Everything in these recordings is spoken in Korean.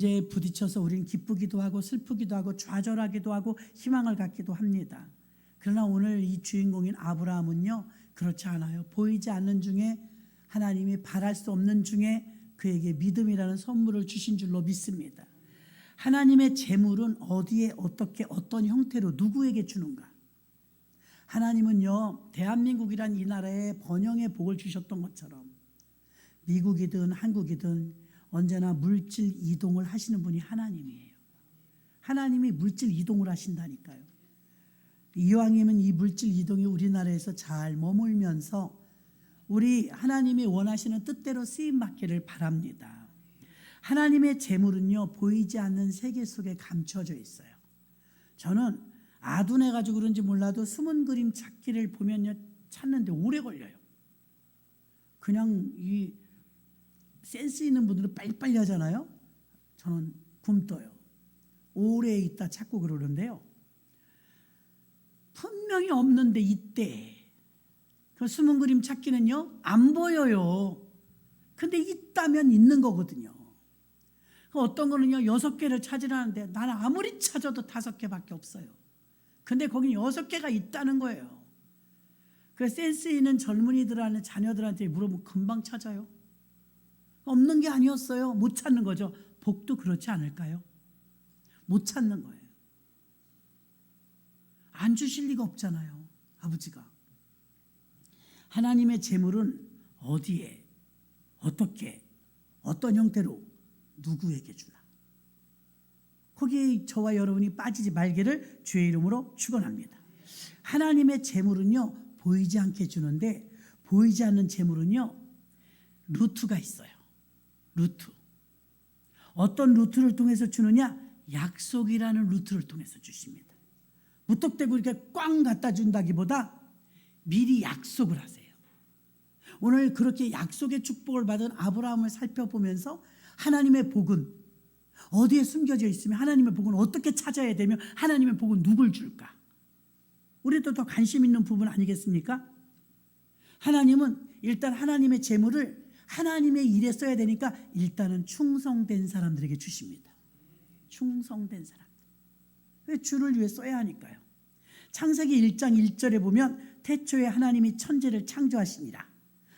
이제 부딪혀서 우리는 기쁘기도 하고 슬프기도 하고 좌절하기도 하고 희망을 갖기도 합니다. 그러나 오늘 이 주인공인 아브라함은요, 그렇지 않아요. 보이지 않는 중에, 하나님이 바랄 수 없는 중에 그에게 믿음이라는 선물을 주신 줄로 믿습니다. 하나님의 재물은 어디에 어떻게 어떤 형태로 누구에게 주는가? 하나님은요, 대한민국이란 이 나라에 번영의 복을 주셨던 것처럼 미국이든 한국이든 언제나 물질 이동을 하시는 분이 하나님이에요. 하나님이 물질 이동을 하신다니까요. 이왕이면 이 물질 이동이 우리나라에서 잘 머물면서 우리 하나님이 원하시는 뜻대로 쓰임받기를 바랍니다. 하나님의 재물은요, 보이지 않는 세계 속에 감춰져 있어요. 저는 아둔해가지고 그런지 몰라도 숨은 그림 찾기를 보면요, 찾는데 오래 걸려요. 그냥 이 센스 있는 분들은 빨리빨리 하잖아요. 저는 굶떠요. 오래 있다 찾고 그러는데요, 분명히 없는데 이때 그 숨은 그림 찾기는요, 안 보여요. 근데 있다면 있는 거거든요. 어떤 거는요 6개를 찾으라는데 나는 아무리 찾아도 5개밖에 없어요. 근데 거기 6개가 있다는 거예요. 그 센스 있는 젊은이들한테, 자녀들한테 물어보면 금방 찾아요. 없는 게 아니었어요. 못 찾는 거죠. 복도 그렇지 않을까요? 못 찾는 거예요. 안 주실 리가 없잖아요, 아버지가. 하나님의 재물은 어디에, 어떻게, 어떤 형태로 누구에게 주나? 거기에 저와 여러분이 빠지지 말기를 주의 이름으로 축원합니다. 하나님의 재물은요, 보이지 않게 주는데, 보이지 않는 재물은요, 루트가 있어요. 루트. 어떤 루트를 통해서 주느냐? 약속이라는 루트를 통해서 주십니다. 무턱대고 이렇게 꽝 갖다 준다기보다 미리 약속을 하세요. 오늘 그렇게 약속의 축복을 받은 아브라함을 살펴보면서 하나님의 복은 어디에 숨겨져 있으며 하나님의 복은 어떻게 찾아야 되며 하나님의 복은 누굴 줄까? 우리도 더 관심 있는 부분 아니겠습니까? 하나님은 일단 하나님의 재물을 하나님의 일에 써야 되니까 일단은 충성된 사람들에게 주십니다. 충성된 사람. 왜? 주를 위해 써야 하니까요. 창세기 1장 1절에 보면 태초에 하나님이 천지를 창조하시니라.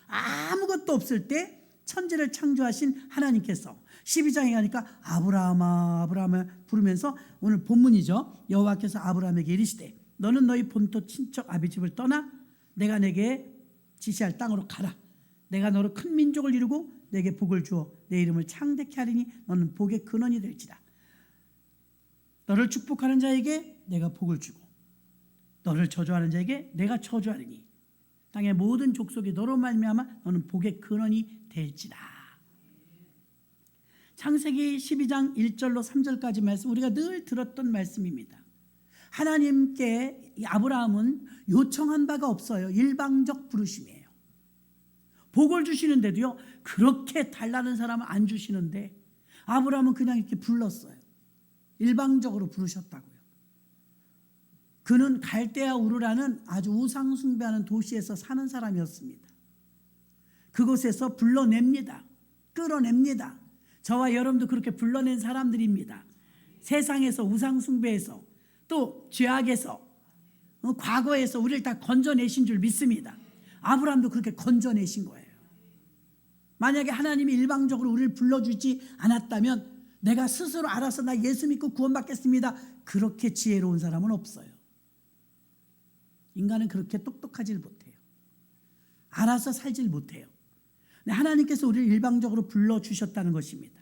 아무것도 없을 때 천지를 창조하신 하나님께서 12장에 가니까 아브라함아 아브라함아 부르면서, 오늘 본문이죠. 여호와께서 아브라함에게 이르시되 너는 너희 본토 친척 아비 집을 떠나 내가 내게 지시할 땅으로 가라. 내가 너로 큰 민족을 이루고 내게 복을 주어 내 이름을 창대케 하리니 너는 복의 근원이 될지라. 너를 축복하는 자에게 내가 복을 주고 너를 저주하는 자에게 내가 저주하리니 땅의 모든 족속이 너로 말미암아 너는 복의 근원이 될지라. 창세기 12장 1절로 3절까지 말씀, 우리가 늘 들었던 말씀입니다. 하나님께 아브라함은 요청한 바가 없어요. 일방적 부르심이에요. 복을 주시는데도요, 그렇게 달라는 사람은 안 주시는데 아브라함은 그냥 이렇게 불렀어요. 일방적으로 부르셨다고요. 그는 갈대아 우르라는 아주 우상 숭배하는 도시에서 사는 사람이었습니다. 그곳에서 불러냅니다. 끌어냅니다. 저와 여러분도 그렇게 불러낸 사람들입니다. 세상에서, 우상 숭배에서, 또 죄악에서, 과거에서 우리를 다 건져내신 줄 믿습니다. 아브라함도 그렇게 건져내신 거예요. 만약에 하나님이 일방적으로 우리를 불러주지 않았다면 내가 스스로 알아서 나 예수 믿고 구원받겠습니다, 그렇게 지혜로운 사람은 없어요. 인간은 그렇게 똑똑하지 못해요. 알아서 살질 못해요. 하나님께서 우리를 일방적으로 불러주셨다는 것입니다.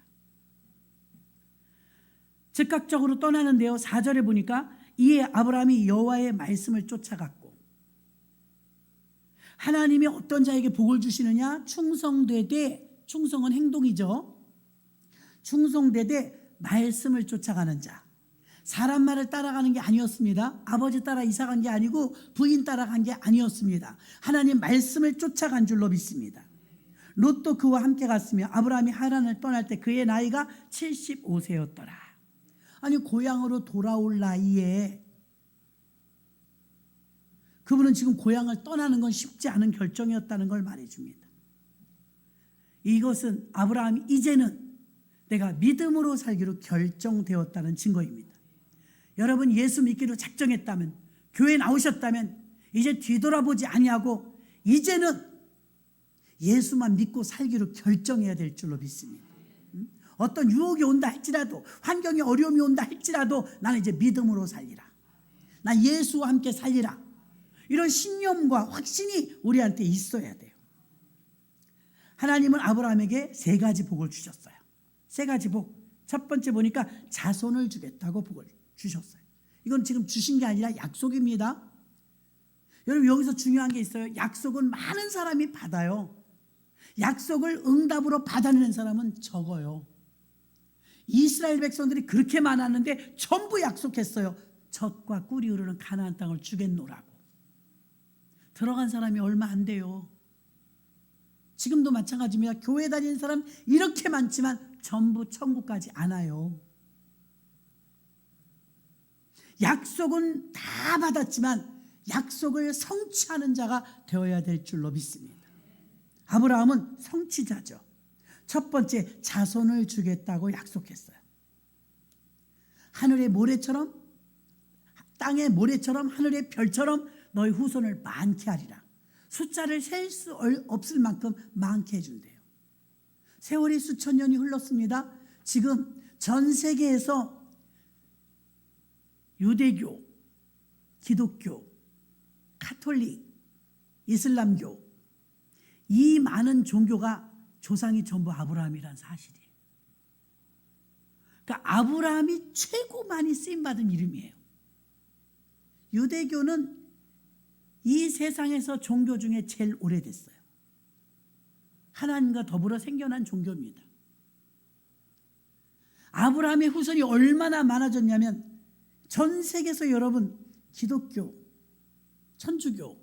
즉각적으로 떠나는데요, 4절에 보니까 이에 아브라함이 여호와의 말씀을 쫓아갔고, 하나님이 어떤 자에게 복을 주시느냐? 충성되되, 충성은 행동이죠. 충성되되 말씀을 쫓아가는 자. 사람 말을 따라가는 게 아니었습니다. 아버지 따라 이사간 게 아니고 부인 따라간 게 아니었습니다. 하나님 말씀을 쫓아간 줄로 믿습니다. 롯도 그와 함께 갔으며 아브라함이 하란을 떠날 때 그의 나이가 75세였더라. 아니, 고향으로 돌아올 나이에 그분은 지금 고향을 떠나는 건 쉽지 않은 결정이었다는 걸 말해줍니다. 이것은 아브라함이 이제는 내가 믿음으로 살기로 결정되었다는 증거입니다. 여러분 예수 믿기로 작정했다면, 교회 나오셨다면 이제 뒤돌아보지 아니하고 이제는 예수만 믿고 살기로 결정해야 될 줄로 믿습니다. 어떤 유혹이 온다 할지라도, 환경에 어려움이 온다 할지라도 나는 이제 믿음으로 살리라. 나 예수와 함께 살리라. 이런 신념과 확신이 우리한테 있어야 돼요. 하나님은 아브라함에게 세 가지 복을 주셨어요. 세 가지 복. 첫 번째 보니까 자손을 주겠다고 복을 주셨어요. 이건 지금 주신 게 아니라 약속입니다. 여러분 여기서 중요한 게 있어요. 약속은 많은 사람이 받아요. 약속을 응답으로 받아내는 사람은 적어요. 이스라엘 백성들이 그렇게 많았는데 전부 약속했어요. 젖과 꿀이 흐르는 가나안 땅을 주겠노라고. 들어간 사람이 얼마 안 돼요. 지금도 마찬가지입니다. 교회 다니는 사람 이렇게 많지만 전부 천국까지 안 와요. 약속은 다 받았지만 약속을 성취하는 자가 되어야 될 줄로 믿습니다. 아브라함은 성취자죠. 첫 번째, 자손을 주겠다고 약속했어요. 하늘의 모래처럼, 땅의 모래처럼, 하늘의 별처럼 너희 후손을 많게 하리라. 숫자를 셀 수 없을 만큼 많게 해준대요. 세월이 수천 년이 흘렀습니다. 지금 전 세계에서 유대교, 기독교, 카톨릭, 이슬람교, 이 많은 종교가 조상이 전부 아브라함이란 사실이에요. 그러니까 아브라함이 최고 많이 쓰임받은 이름이에요. 유대교는 이 세상에서 종교 중에 제일 오래됐어요. 하나님과 더불어 생겨난 종교입니다. 아브라함의 후손이 얼마나 많아졌냐면 전 세계에서 여러분 기독교, 천주교,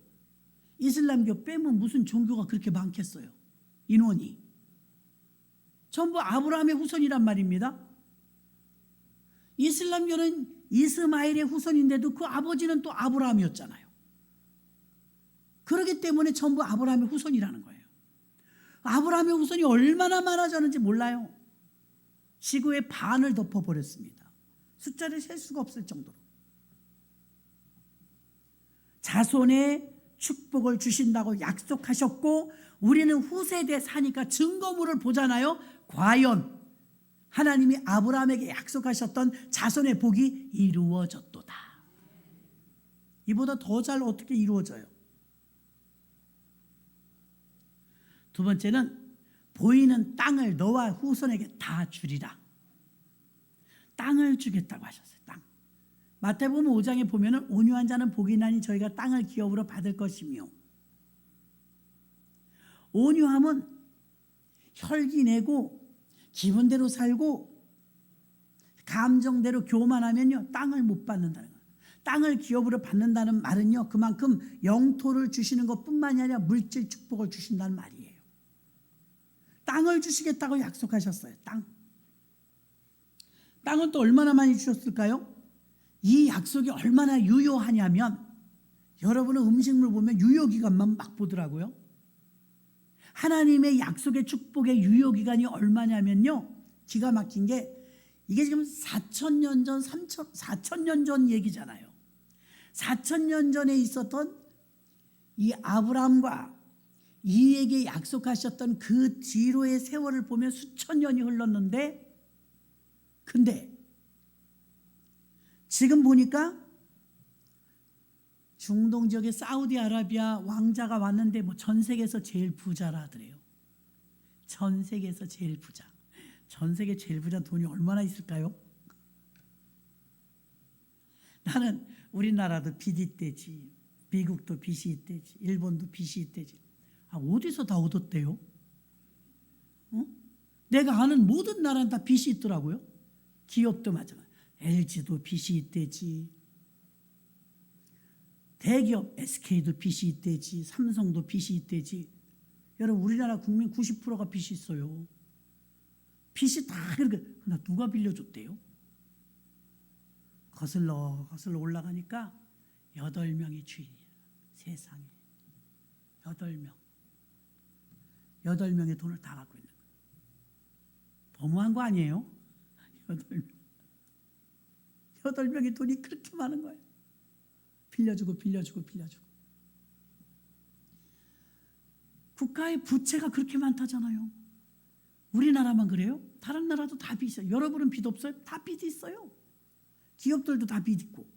이슬람교 빼면 무슨 종교가 그렇게 많겠어요. 인원이. 전부 아브라함의 후손이란 말입니다. 이슬람교는 이스마엘의 후손인데도 그 아버지는 또 아브라함이었잖아요. 그렇기 때문에 전부 아브라함의 후손이라는 거예요. 아브라함의 후손이 얼마나 많아졌는지 몰라요. 지구의 반을 덮어버렸습니다. 숫자를 셀 수가 없을 정도로. 자손의 축복을 주신다고 약속하셨고 우리는 후세대 사니까 증거물을 보잖아요. 과연 하나님이 아브라함에게 약속하셨던 자손의 복이 이루어졌도다. 이보다 더 잘 어떻게 이루어져요? 두 번째는 보이는 땅을 너와 후손에게 다 주리라. 땅을 주겠다고 하셨어요. 땅. 마태복음 5장에 보면은 온유한 자는 복이 나니 저희가 땅을 기업으로 받을 것이며, 온유함은 혈기 내고 기분대로 살고 감정대로 교만하면요 땅을 못 받는다는 거예요. 땅을 기업으로 받는다는 말은요 그만큼 영토를 주시는 것뿐만이 아니라 물질 축복을 주신다는 말이에요. 땅을 주시겠다고 약속하셨어요. 땅은 또 얼마나 많이 주셨을까요? 이 약속이 얼마나 유효하냐면 여러분은 음식물 보면 유효기간만 막 보더라고요. 하나님의 약속의 축복의 유효기간이 얼마냐면요 기가 막힌 게 이게 지금 4,000년 전, 4,000년 전 얘기잖아요. 4,000년 전에 있었던 이 아브라함과 이에게 약속하셨던 그 뒤로의 세월을 보면 수천 년이 흘렀는데, 근데 지금 보니까 중동 지역의 사우디아라비아 왕자가 왔는데 뭐 전 세계에서 제일 부자라 하더래요. 전 세계에서 제일 부자. 전 세계 제일 부자 돈이 얼마나 있을까요? 나는 우리나라도 빚이 있대지, 미국도 빚이 있대지, 일본도 빚이 있대지. 어디서 다 얻었대요? 내가 아는 모든 나라는 다 빚이 있더라고요. 기업도 마찬가지. LG도 빚이 있대지, 대기업 SK도 빚이 있대지, 삼성도 빚이 있대지. 여러분 우리나라 국민 90%가 빚이 있어요. 빚이 다 그렇게. 나 누가 빌려줬대요? 거슬러 올라가니까 8명이 주인이야. 세상에 8명. 8명의 돈을 다 갖고 있는 거예요. 너무한 거 아니에요? 8명. 8명이 돈이 그렇게 많은 거예요. 빌려주고. 국가의 부채가 그렇게 많다잖아요. 우리나라만 그래요? 다른 나라도 다 빚이 있어요. 여러분은 빚 없어요? 다 빚이 있어요. 기업들도 다 빚 있고.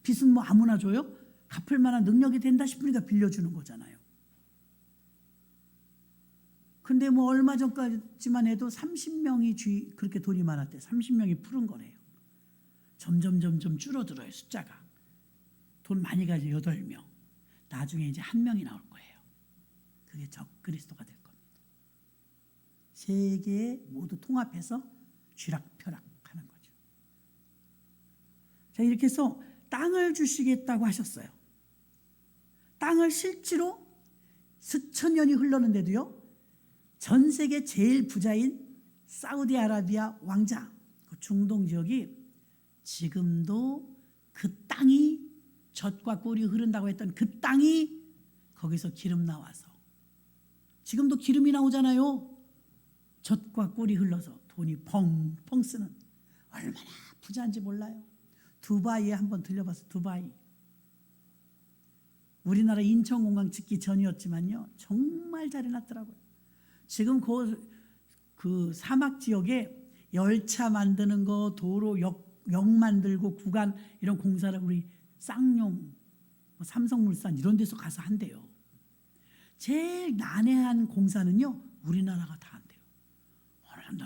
빚은 뭐 아무나 줘요? 갚을 만한 능력이 된다 싶으니까 빌려주는 거잖아요. 근데 뭐 얼마 전까지만 해도 30명이 그렇게 돈이 많았대. 30명이 푸른 거래요. 점점 줄어들어요, 숫자가. 돈 많이 가진 8명. 나중에 이제 1명이 나올 거예요. 그게 적그리스도가 될 겁니다. 세계 모두 통합해서 쥐락펴락하는 거죠. 자, 이렇게 해서 땅을 주시겠다고 하셨어요. 땅을 실제로 수천 년이 흘렀는데도요, 전 세계 제일 부자인 사우디아라비아 왕자, 그 중동 지역이 지금도 그 땅이 젖과 꿀이 흐른다고 했던 그 땅이 거기서 기름 나와서 지금도 기름이 나오잖아요. 젖과 꿀이 흘러서 돈이 펑펑 쓰는, 얼마나 부자인지 몰라요. 두바이에 한번 들려봤어요. 두바이. 우리나라 인천공항 짓기 전이었지만요, 정말 잘 해놨더라고요. 지금 그 사막 지역에 열차 만드는 거, 도로 역 만들고 구간 이런 공사를 우리 쌍용, 삼성물산 이런 데서 가서 한대요. 제일 난해한 공사는요, 우리나라가 다 한대요.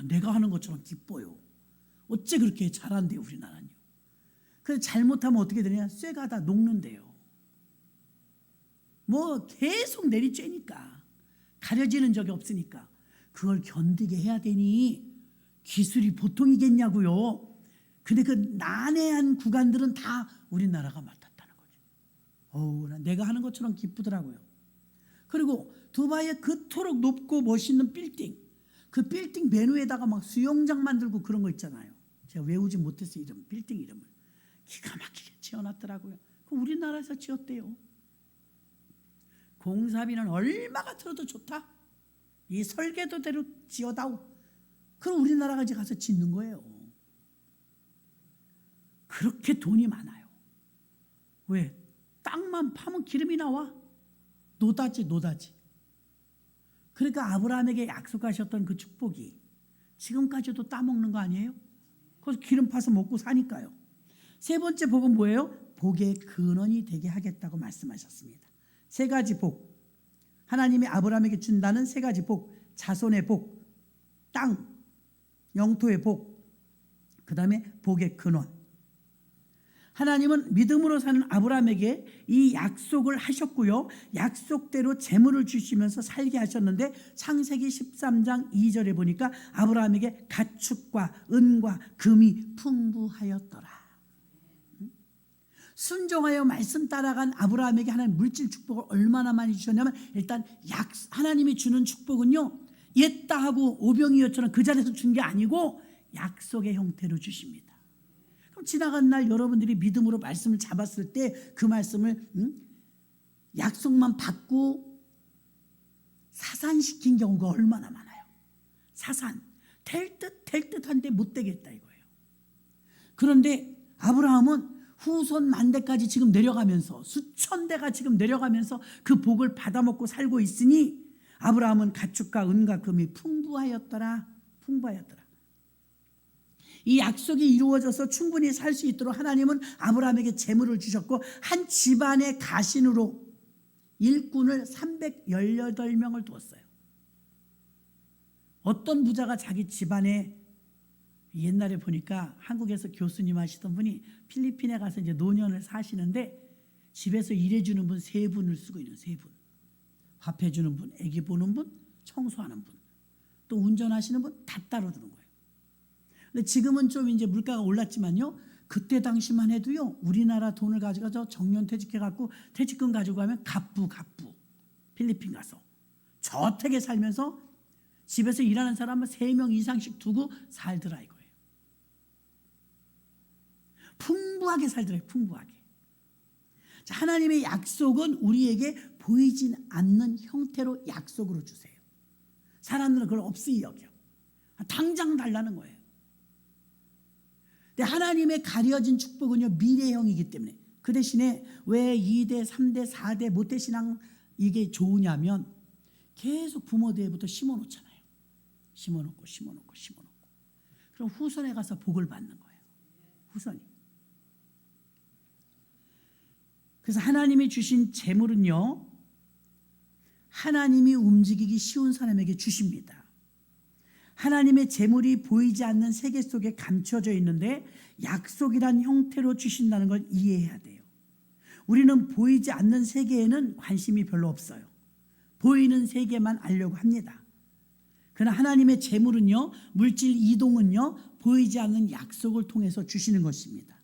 내가 하는 것처럼 기뻐요. 어째 그렇게 잘한대요, 우리나라는요. 그래서 잘못하면 어떻게 되냐, 쇠가 다 녹는데요. 뭐 계속 내리쬐니까, 가려지는 적이 없으니까 그걸 견디게 해야 되니 기술이 보통이겠냐고요. 근데 그 난해한 구간들은 다 우리나라가 맡았다는 거죠. 내가 하는 것처럼 기쁘더라고요. 그리고 두바이에 그토록 높고 멋있는 빌딩, 그 빌딩 메뉴에다가 막 수영장 만들고 그런 거 있잖아요. 제가 외우지 못했어요, 빌딩 이름을. 기가 막히게 지어놨더라고요. 그 우리나라에서 지었대요. 공사비는 얼마가 들어도 좋다. 이 설계도대로 지어다오. 그럼 우리나라가 이제 가서 짓는 거예요. 그렇게 돈이 많아요. 왜? 땅만 파면 기름이 나와. 노다지. 그러니까 아브라함에게 약속하셨던 그 축복이 지금까지도 따먹는 거 아니에요? 그래서 기름 파서 먹고 사니까요. 세 번째 복은 뭐예요? 복의 근원이 되게 하겠다고 말씀하셨습니다. 3가지 복. 하나님이 아브라함에게 준다는 3가지 복. 자손의 복, 땅, 영토의 복, 그 다음에 복의 근원. 하나님은 믿음으로 사는 아브라함에게 이 약속을 하셨고요, 약속대로 재물을 주시면서 살게 하셨는데, 창세기 13장 2절에 보니까 아브라함에게 가축과 은과 금이 풍부하였더라. 순종하여 말씀 따라간 아브라함에게 하나님 물질 축복을 얼마나 많이 주셨냐면, 일단 하나님이 주는 축복은요, 옛다 하고 오병이어처럼 그 자리에서 준 게 아니고 약속의 형태로 주십니다. 그럼 지나간 날 여러분들이 믿음으로 말씀을 잡았을 때 그 말씀을 약속만 받고 사산시킨 경우가 얼마나 많아요. 사산, 될 듯한데 못 되겠다 이거예요. 그런데 아브라함은 후손 만대까지 지금 내려가면서, 수천 대가 지금 내려가면서 그 복을 받아먹고 살고 있으니 아브라함은 가축과 은과 금이 풍부하였더라. 이 약속이 이루어져서 충분히 살 수 있도록 하나님은 아브라함에게 재물을 주셨고, 한 집안의 가신으로 일꾼을 318명을 두었어요. 어떤 부자가 자기 집안에, 옛날에 보니까 한국에서 교수님 하시던 분이 필리핀에 가서 이제 노년을 사시는데 집에서 일해주는 분 3분을 쓰고 있는, 3분. 밥해주는 분, 애기 보는 분, 청소하는 분, 또 운전하시는 분 다 따로 두는 거예요. 근데 지금은 좀 이제 물가가 올랐지만요, 그때 당시만 해도요, 우리나라 돈을 가져가서 정년퇴직해갖고 퇴직금 가지고 가면 갑부 필리핀 가서 저택에 살면서 집에서 일하는 사람은 3명 이상씩 두고 살더라 이거예요. 풍부하게 살더라고요. 풍부하게. 자, 하나님의 약속은 우리에게 보이진 않는 형태로 약속으로 주세요. 사람들은 그걸 없이 여겨. 당장 달라는 거예요. 근데 하나님의 가려진 축복은요, 미래형이기 때문에. 그 대신에 왜 2대, 3대, 4대 모태신앙 이게 좋으냐면 계속 부모 대부터 심어놓잖아요. 심어놓고. 그럼 후손에 가서 복을 받는 거예요. 후손이. 그래서 하나님이 주신 재물은요, 하나님이 움직이기 쉬운 사람에게 주십니다. 하나님의 재물이 보이지 않는 세계 속에 감춰져 있는데 약속이란 형태로 주신다는 걸 이해해야 돼요. 우리는 보이지 않는 세계에는 관심이 별로 없어요. 보이는 세계만 알려고 합니다. 그러나 하나님의 재물은요, 물질 이동은요, 보이지 않는 약속을 통해서 주시는 것입니다.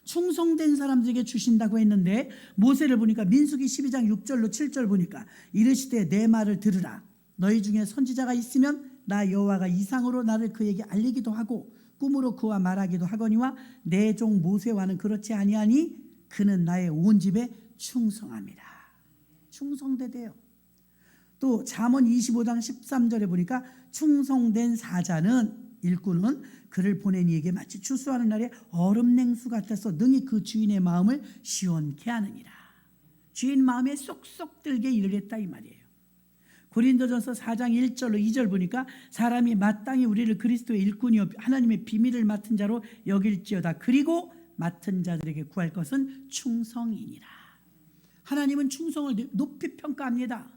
충성된 사람들에게 주신다고 했는데 모세를 보니까 민수기 12장 6절로 7절 보니까 이르시되 내 말을 들으라. 너희 중에 선지자가 있으면 나 여호와가 이상으로 나를 그에게 알리기도 하고 꿈으로 그와 말하기도 하거니와 내 종 모세와는 그렇지 아니하니 그는 나의 온 집에 충성함이라. 충성되대요. 또 잠언 25장 13절에 보니까 충성된 사자는 일꾼은 그를 보낸 이에게 마치 추수하는 날에 얼음 냉수 같아서 능히 그 주인의 마음을 시원케 하느니라. 주인 마음에 쏙쏙 들게 일을 했다 이 말이에요. 고린도전서 4장 1절로 2절 보니까 사람이 마땅히 우리를 그리스도의 일꾼이요 하나님의 비밀을 맡은 자로 여길지어다. 그리고 맡은 자들에게 구할 것은 충성이니라. 하나님은 충성을 높이 평가합니다.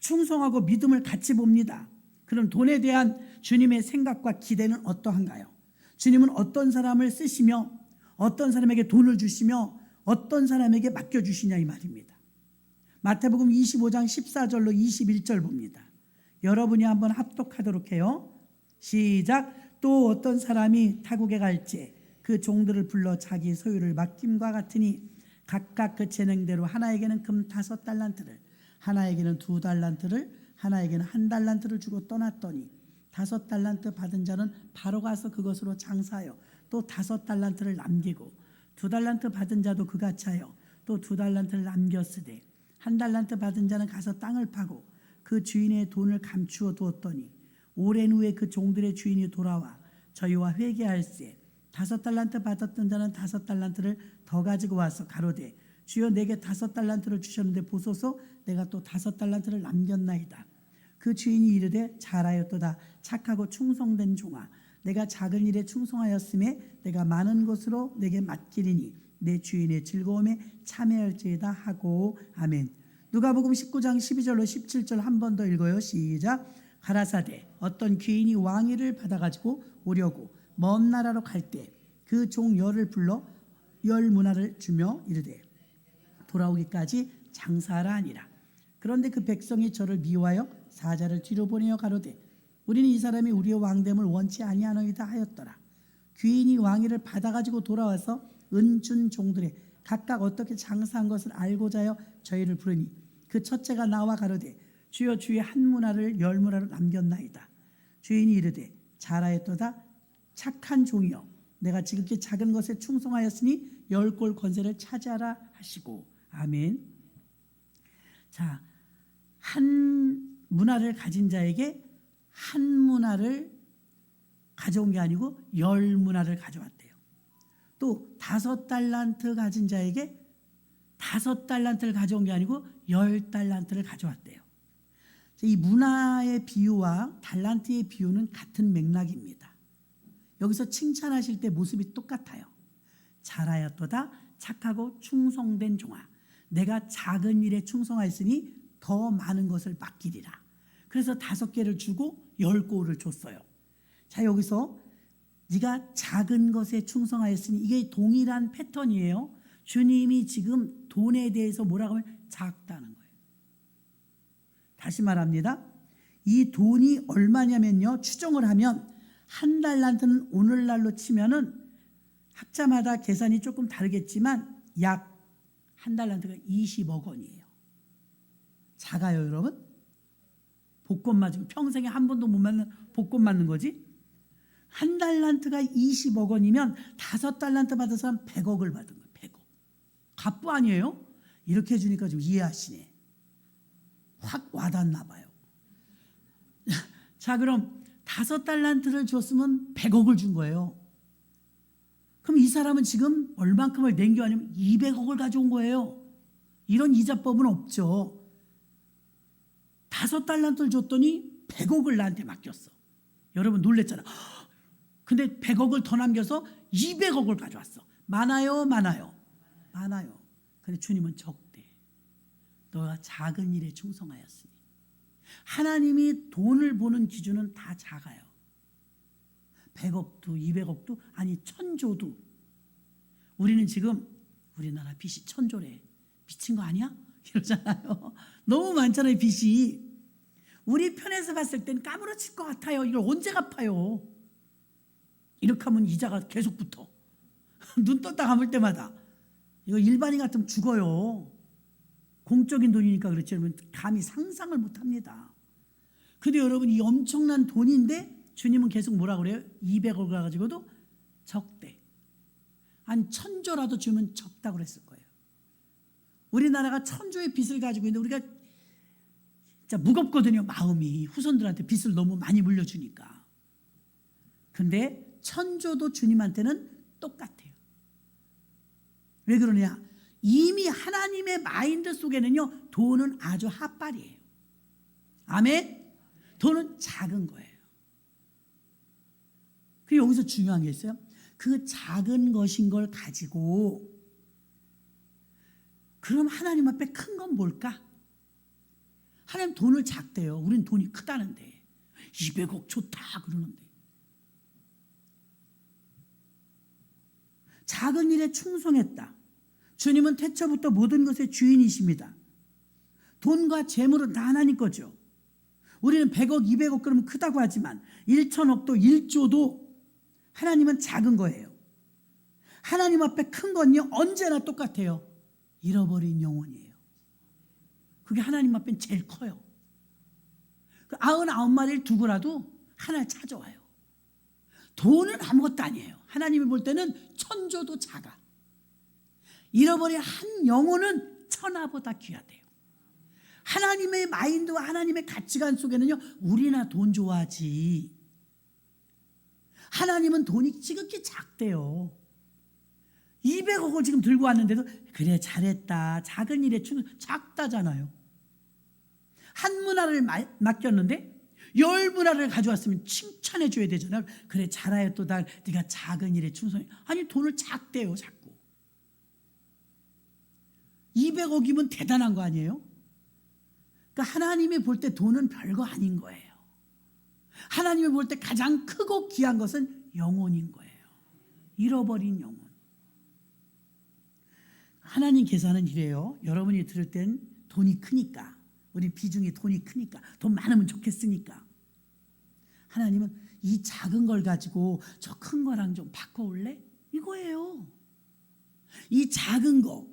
충성하고 믿음을 같이 봅니다. 그럼 돈에 대한 주님의 생각과 기대는 어떠한가요? 주님은 어떤 사람을 쓰시며 어떤 사람에게 돈을 주시며 어떤 사람에게 맡겨주시냐 이 말입니다. 마태복음 25장 14절로 21절 봅니다. 여러분이 한번 합독하도록 해요. 시작. 또 어떤 사람이 타국에 갈지 그 종들을 불러 자기 소유를 맡김과 같으니 각각 그 재능대로 하나에게는 금 5달란트를 하나에게는 2달란트를 하나에게는 1달란트를 주고 떠났더니 5달란트 받은 자는 바로 가서 그것으로 장사하여 또 5달란트를 남기고 2달란트 받은 자도 그같이 하여 또 2달란트를 남겼으되 1달란트 받은 자는 가서 땅을 파고 그 주인의 돈을 감추어 두었더니 오랜 후에 그 종들의 주인이 돌아와 저희와 회개할세 5달란트 받았던 자는 5달란트를 더 가지고 와서 가로되 주여 내게 5달란트를 주셨는데 보소서 내가 또 5달란트를 남겼나이다. 그 주인이 이르되 잘하였도다 착하고 충성된 종아 내가 작은 일에 충성하였음에 내가 많은 것으로 내게 맡기리니 내 주인의 즐거움에 참여할지이다 하고 아멘. 누가복음 19장 12절로 17절 한 번 더 읽어요. 시작. 가라사대 어떤 귀인이 왕위를 받아가지고 오려고 먼 나라로 갈 때 그 종 열을 불러 열 문화를 주며 이르되 돌아오기까지 장사하라 하니라. 그런데 그 백성이 저를 미워하여 사자를 뒤로 보내어 가로되 우리는 이 사람이 우리의 왕됨을 원치 아니하노이다 하였더라. 귀인이 왕위를 받아가지고 돌아와서 은준 종들의 각각 어떻게 장사한 것을 알고자 하여 저희를 부르니 그 첫째가 나와 가로되 주여 주의 한 문화를 열 문화로 남겼나이다. 주인이 이르되 잘하였도다 착한 종이여 내가 지극히 작은 것에 충성하였으니 10골 권세를 차지하라 하시고 아멘. 자, 한 문화를 가진 자에게 한 문화를 가져온 게 아니고 10문화를 가져왔대요. 또 5달란트 가진 자에게 5달란트를 가져온 게 아니고 10달란트를 가져왔대요. 이 문화의 비유와 달란트의 비유는 같은 맥락입니다. 여기서 칭찬하실 때 모습이 똑같아요. 잘하였도다 착하고 충성된 종아 내가 작은 일에 충성하였으니 더 많은 것을 맡기리라. 그래서 5개를 주고 10골을 줬어요. 자, 여기서 네가 작은 것에 충성하였으니 이게 동일한 패턴이에요. 주님이 지금 돈에 대해서 뭐라고 하면 작다는 거예요. 다시 말합니다. 이 돈이 얼마냐면요. 추정을 하면 1달란트는 오늘날로 치면은 학자마다 계산이 조금 다르겠지만 약 1달란트가 20억 원이에요. 작아요, 여러분? 복권 맞으면 평생에 한 번도 못 맞는 복권 맞는 거지? 1달란트가 20억 원이면 5달란트 받은 사람 100억을 받은 거예요. 100억. 갑부 아니에요? 이렇게 해주니까 좀 이해하시네. 확 와닿나 봐요. 자, 그럼 5달란트를 줬으면 100억을 준 거예요. 그럼 이 사람은 지금 얼만큼을 낸 게 아니면 200억을 가져온 거예요. 이런 이자법은 없죠. 5달란트를 줬더니 100억을 나한테 맡겼어. 여러분 놀랬잖아. 근데 100억을 더 남겨서 200억을 가져왔어. 많아요, 많아요? 많아요. 근데 주님은 적대. 너가 작은 일에 충성하였으니. 하나님이 돈을 보는 기준은 다 작아요. 100억도 200억도 아니 1000조도. 우리는 지금 우리나라 빚이 1000조래. 미친 거 아니야? 이러잖아요. 너무 많잖아요, 빚이. 우리 편에서 봤을 땐 까무러칠 것 같아요. 이걸 언제 갚아요? 이렇게 하면 이자가 계속 붙어. 눈 떴다 감을 때마다. 이거 일반인 같으면 죽어요. 공적인 돈이니까 그렇지. 여러분 감히 상상을 못합니다. 근데 여러분 이 엄청난 돈인데 주님은 계속 뭐라 그래요? 200억을 가지고도 적대. 한 1000조라도 주면 적다고 그랬을 거예요. 우리나라가 1000조의 빚을 가지고 있는데 우리가 진짜 무겁거든요. 마음이. 후손들한테 빚을 너무 많이 물려주니까. 근데 1000조도 주님한테는 똑같아요. 왜 그러냐? 이미 하나님의 마인드 속에는요, 돈은 아주 핫발이에요. 아멘? 돈은 작은 거예요. 그 여기서 중요한 게 있어요. 그 작은 것인 걸 가지고 그럼 하나님 앞에 큰 건 뭘까? 하나님 돈을 작대요. 우린 돈이 크다는데 200억 좋다 그러는데. 작은 일에 충성했다. 주님은 태초부터 모든 것의 주인이십니다. 돈과 재물은 다 하나님 거죠. 우리는 100억, 200억 그러면 크다고 하지만 1천억도 1조도 하나님은 작은 거예요. 하나님 앞에 큰 건요 언제나 똑같아요. 잃어버린 영혼이에요. 그게 하나님 앞엔 제일 커요. 그 99마리를 두고라도 하나를 찾아와요. 돈은 아무것도 아니에요. 하나님이 볼 때는 1000조도 작아. 잃어버린 한 영혼은 천하보다 귀하대요. 하나님의 마인드와 하나님의 가치관 속에는요 우리나 돈 좋아하지. 하나님은 돈이 지극히 작대요. 200억을 지금 들고 왔는데도 그래 잘했다. 작은 일에 작다잖아요. 한 문화를 맡겼는데 10문화를 가져왔으면 칭찬해 줘야 되잖아요. 그래 잘하였도다. 네가 작은 일에 충성해. 아니 돈을 작대요 자꾸. 200억이면 대단한 거 아니에요? 그러니까 하나님이 볼 때 돈은 별거 아닌 거예요. 하나님이 볼 때 가장 크고 귀한 것은 영혼인 거예요. 잃어버린 영혼. 하나님 계산은 이래요. 여러분이 들을 땐 돈이 크니까, 우리 비중이 돈이 크니까, 돈 많으면 좋겠으니까. 하나님은 이 작은 걸 가지고 저 큰 거랑 좀 바꿔올래? 이거예요. 이 작은 거,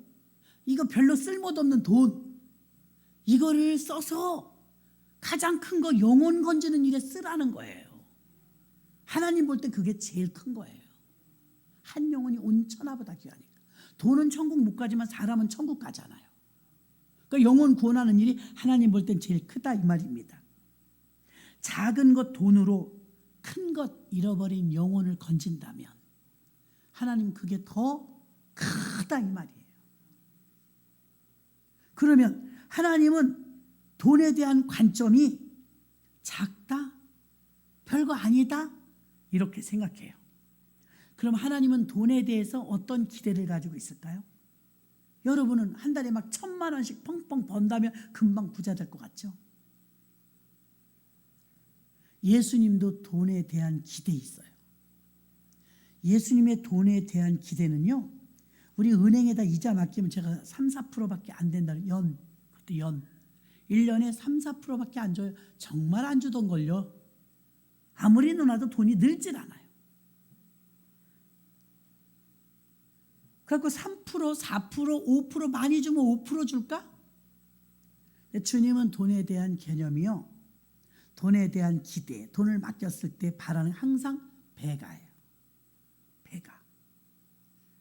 이거 별로 쓸모도 없는 돈, 이거를 써서 가장 큰 거 영혼 건지는 일에 쓰라는 거예요. 하나님 볼 때 그게 제일 큰 거예요. 한 영혼이 온 천하보다 귀하니까. 돈은 천국 못 가지만 사람은 천국 가잖아요. 그러니까 영혼 구원하는 일이 하나님 볼 땐 제일 크다 이 말입니다. 작은 것 돈으로 큰 것 잃어버린 영혼을 건진다면 하나님 그게 더 크다 이 말이에요. 그러면 하나님은 돈에 대한 관점이 작다? 별거 아니다? 이렇게 생각해요. 그럼 하나님은 돈에 대해서 어떤 기대를 가지고 있을까요? 여러분은 한 달에 막 1000만 원씩 펑펑 번다면 금방 부자 될 것 같죠? 예수님도 돈에 대한 기대 있어요. 예수님의 돈에 대한 기대는요, 우리 은행에다 이자 맡기면 제가 3, 4%밖에 안 된다는 그것도 1년에 3, 4%밖에 안 줘요. 정말 안 주던걸요. 아무리 넣어놔도 돈이 늘질 않아요. 그래서 3%, 4%, 5% 많이 주면 5% 줄까? 주님은 돈에 대한 개념이요, 돈에 대한 기대, 돈을 맡겼을 때 바라는 항상 배가예요.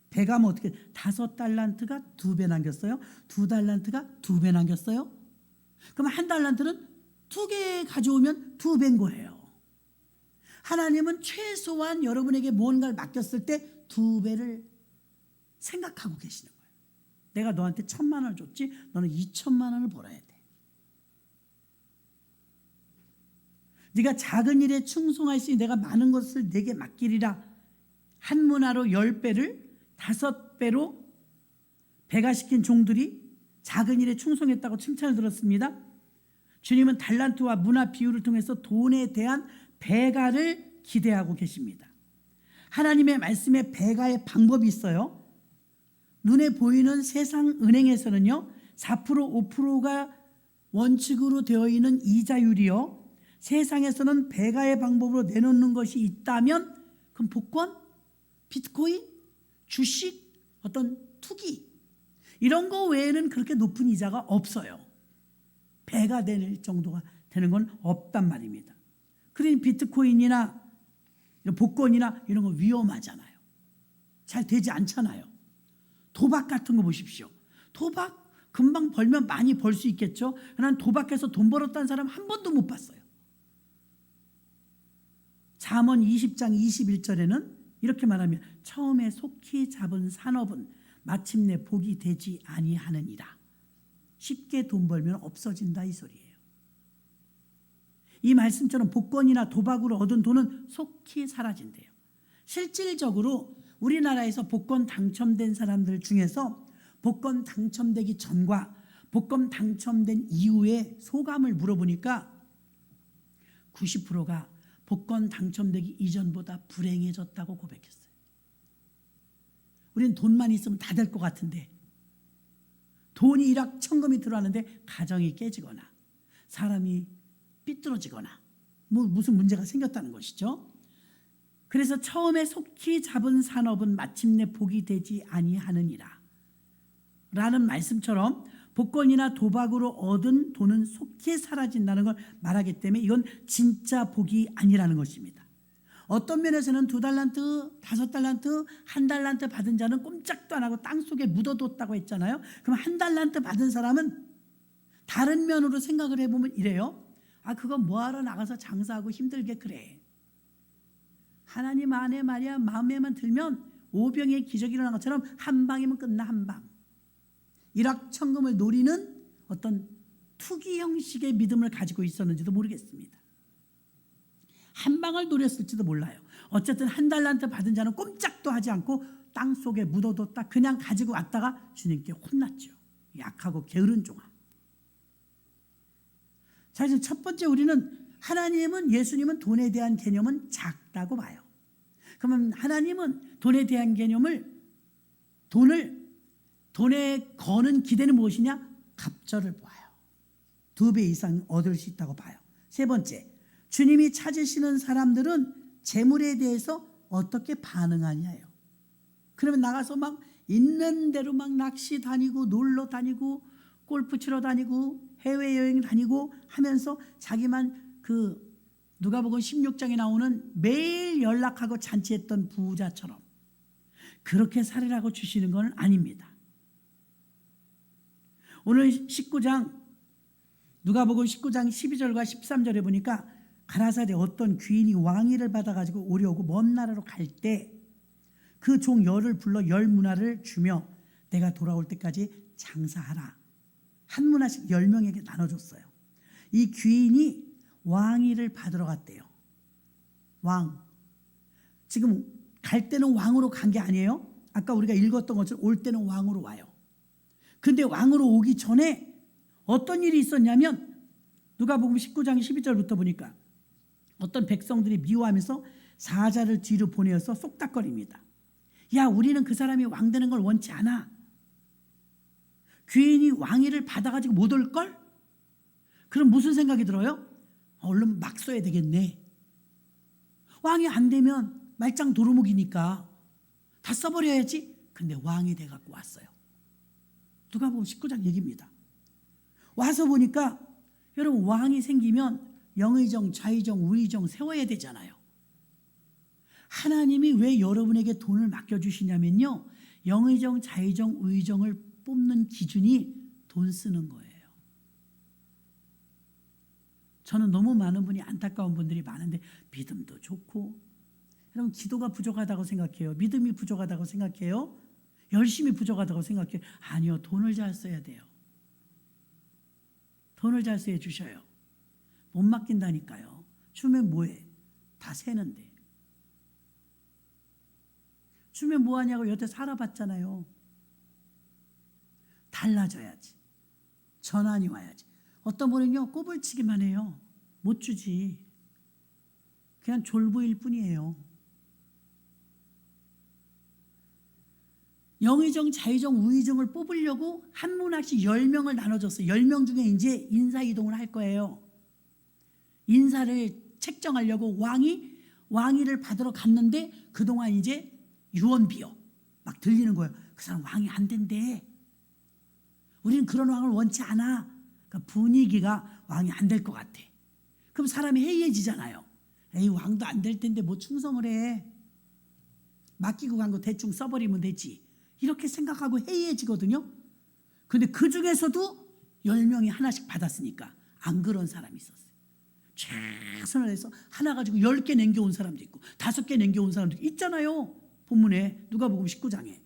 배가면 어떻게? 5달란트가 2배 남겼어요. 2달란트가 2배 남겼어요. 그럼 1달란트는 2개 가져오면 2배인 거예요. 하나님은 최소한 여러분에게 뭔가를 맡겼을 때 2배를 생각하고 계시는 거예요. 내가 너한테 1,000,000원을 줬지, 너는 2,000,000원을 벌어야 돼. 네가 작은 일에 충성하였으니 내가 많은 것을 내게 맡기리라. 한 문화로 10배를 5배로 배가시킨 종들이 작은 일에 충성했다고 칭찬을 들었습니다. 주님은 달란트와 문화 비유를 통해서 돈에 대한 배가를 기대하고 계십니다. 하나님의 말씀에 배가의 방법이 있어요. 눈에 보이는 세상 은행에서는요, 4%, 5%가 원칙으로 되어 있는 이자율이요, 세상에서는 배가의 방법으로 내놓는 것이 있다면 그럼 복권, 비트코인, 주식, 어떤 투기 이런 거 외에는 그렇게 높은 이자가 없어요. 배가 될 정도가 되는 건 없단 말입니다. 그러니 비트코인이나 복권이나 이런 거 위험하잖아요. 잘 되지 않잖아요. 도박 같은 거 보십시오. 도박 금방 벌면 많이 벌 수 있겠죠. 그러나 도박해서 돈 벌었다는 사람 한 번도 못 봤어요. 잠언 20장 21절에는 이렇게 말하면 처음에 속히 잡은 산업은 마침내 복이 되지 아니하느니라. 쉽게 돈 벌면 없어진다 이 소리예요. 이 말씀처럼 복권이나 도박으로 얻은 돈은 속히 사라진대요. 실질적으로 우리나라에서 복권 당첨된 사람들 중에서 복권 당첨되기 전과 복권 당첨된 이후에 소감을 물어보니까 90%가 복권 당첨되기 이전보다 불행해졌다고 고백했어요. 우리는 돈만 있으면 다 될 것 같은데 돈이 일확천금이 들어왔는데 가정이 깨지거나 사람이 삐뚤어지거나 무슨 문제가 생겼다는 것이죠. 그래서 처음에 속히 잡은 산업은 마침내 복이 되지 아니하느니라 라는 말씀처럼 복권이나 도박으로 얻은 돈은 속히 사라진다는 걸 말하기 때문에 이건 진짜 복이 아니라는 것입니다. 어떤 면에서는 2달란트, 5달란트, 1달란트 받은 자는 꼼짝도 안 하고 땅속에 묻어뒀다고 했잖아요. 그럼 1달란트 받은 사람은 다른 면으로 생각을 해보면 이래요. 아, 그거 뭐하러 나가서 장사하고 힘들게 그래. 하나님 안에 말이야 마음에만 들면 오병의 기적이 일어난 것처럼 한 방이면 끝나, 한 방. 일확천금을 노리는 어떤 투기 형식의 믿음을 가지고 있었는지도 모르겠습니다. 한 방을 노렸을지도 몰라요. 어쨌든 1달란트 받은 자는 꼼짝도 하지 않고 땅속에 묻어뒀다 그냥 가지고 왔다가 주님께 혼났죠. 약하고 게으른 종아. 자, 이제 첫 번째 우리는 하나님은, 예수님은 돈에 대한 개념은 작다고 봐요. 그러면 하나님은 돈에 대한 개념을, 돈에 거는 기대는 무엇이냐? 갑절을 보아요. 2배 이상 얻을 수 있다고 봐요. 세 번째, 주님이 찾으시는 사람들은 재물에 대해서 어떻게 반응하냐예요. 그러면 나가서 막 있는 대로 막 낚시 다니고 놀러 다니고 골프 치러 다니고 해외여행 다니고 하면서 자기만 누가복음 16장에 나오는 매일 연락하고 잔치했던 부자처럼 그렇게 살으라고 주시는 건 아닙니다. 오늘 19장 누가복음 19장 12절과 13절에 보니까 가라사대 어떤 귀인이 왕위를 받아가지고 오려고 먼 나라로 갈 때 그 종 10을 불러 10문화를 주며 내가 돌아올 때까지 장사하라. 한 문화씩 10명에게 나눠줬어요. 이 귀인이 왕위를 받으러 갔대요. 왕. 지금 갈 때는 왕으로 간 게 아니에요. 아까 우리가 읽었던 것처럼 올 때는 왕으로 와요. 근데 왕으로 오기 전에 어떤 일이 있었냐면 누가복음 19장 12절부터 보니까 어떤 백성들이 미워하면서 사자를 뒤로 보내어서 쏙닥거립니다. 야, 우리는 그 사람이 왕 되는 걸 원치 않아. 귀인이 왕위를 받아가지고 못 올걸? 그럼 무슨 생각이 들어요? 얼른 막 써야 되겠네. 왕이 안 되면 말짱 도루묵이니까 다 써버려야지. 근데 왕이 돼갖고 왔어요. 누가복음 19장 얘기입니다. 와서 보니까 여러분, 왕이 생기면 영의정, 좌의정, 우의정 세워야 되잖아요. 하나님이 왜 여러분에게 돈을 맡겨주시냐면요, 영의정, 좌의정, 우의정을 뽑는 기준이 돈 쓰는 거예요. 저는 너무 많은 분이 안타까운 분들이 많은데 믿음도 좋고 여러분 기도가 부족하다고 생각해요? 믿음이 부족하다고 생각해요? 열심히 부족하다고 생각해요? 아니요. 돈을 잘 써야 돼요. 돈을 잘 써야 주셔요. 못 맡긴다니까요. 주면 뭐해? 다 새는데. 주면 뭐하냐고 여태 살아봤잖아요. 달라져야지. 전환이 와야지. 어떤 분은요 꼬불치기만 해요. 못 주지. 그냥 졸부일 뿐이에요. 영의정, 자의정, 우의정을 뽑으려고 한 문학씩 10명을 나눠줬어요. 10명 중에 이제 인사이동을 할 거예요. 인사를 책정하려고 왕위를 받으러 갔는데 그동안 이제 유언비어 막 들리는 거예요. 그 사람 왕이 안 된대. 우리는 그런 왕을 원치 않아. 그러니까 분위기가 왕이 안 될 것 같아. 그럼 사람이 해이해지잖아요. 에이 왕도 안 될 텐데 뭐 충성을 해. 맡기고 간 거 대충 써버리면 되지. 이렇게 생각하고 해이해지거든요. 근데 그 중에서도 10명이 하나씩 받았으니까 안 그런 사람이 있었어요. 최선을 해서 하나 가지고 10개 남겨온 사람도 있고 5개 남겨온 사람도 있잖아요. 본문에 누가복음 19장에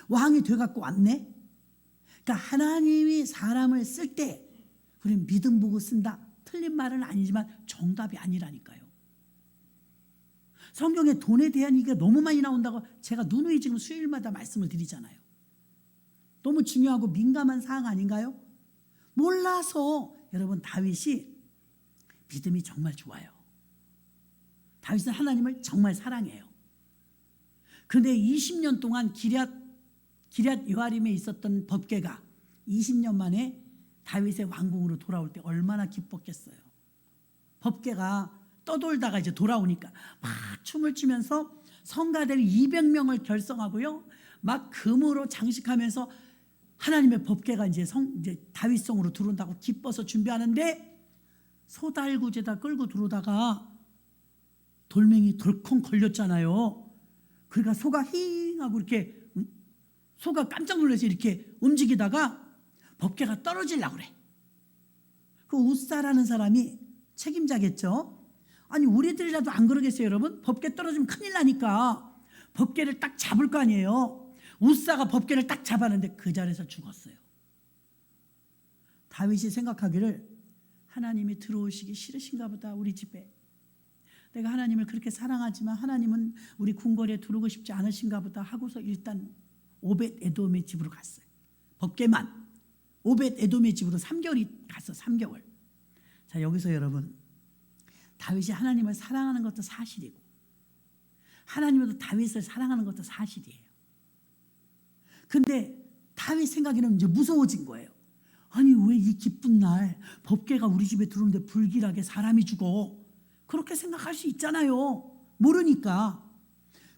왕이 돼갖고 왔네. 그러니까 하나님이 사람을 쓸 때 우리는 믿음 보고 쓴다. 틀린 말은 아니지만 정답이 아니라니까요. 성경에 돈에 대한 얘기가 너무 많이 나온다고 제가 누누이 지금 수요일마다 말씀을 드리잖아요. 너무 중요하고 민감한 사항 아닌가요? 몰라서 여러분 다윗이 믿음이 정말 좋아요. 다윗은 하나님을 정말 사랑해요. 그런데 20년 동안 기럇 여아림에 있었던 법궤가 20년 만에 다윗의 왕궁으로 돌아올 때 얼마나 기뻤겠어요. 법궤가 떠돌다가 이제 돌아오니까 막 춤을 추면서 성가대를 200명을 결성하고요. 막 금으로 장식하면서 하나님의 법궤가 이제 다윗성으로 들어온다고 기뻐서 준비하는데 소달구지에다 끌고 들어오다가 돌멩이 덜컹 걸렸잖아요. 그러니까 소가 힝 하고 이렇게 소가 깜짝 놀라서 이렇게 움직이다가 법궤가 떨어지려고 그래. 그 우사라는 사람이 책임자겠죠. 아니 우리들이라도 안 그러겠어요 여러분? 법궤 떨어지면 큰일 나니까 법궤를 딱 잡을 거 아니에요. 우사가 법궤를 딱 잡았는데 그 자리에서 죽었어요. 다윗이 생각하기를 하나님이 들어오시기 싫으신가 보다 우리 집에. 내가 하나님을 그렇게 사랑하지만 하나님은 우리 궁궐에 들어오고 싶지 않으신가 보다 하고서 일단 오벳 에돔의 집으로 갔어요. 법궤만 오벳 에돔의 집으로 3개월이 갔어. 3개월. 자 여기서 여러분 다윗이 하나님을 사랑하는 것도 사실이고 하나님도 다윗을 사랑하는 것도 사실이에요. 근데 다윗 생각에는 이제 무서워진 거예요. 아니 왜 이 기쁜 날 법궤가 우리 집에 들어오는데 불길하게 사람이 죽어. 그렇게 생각할 수 있잖아요. 모르니까.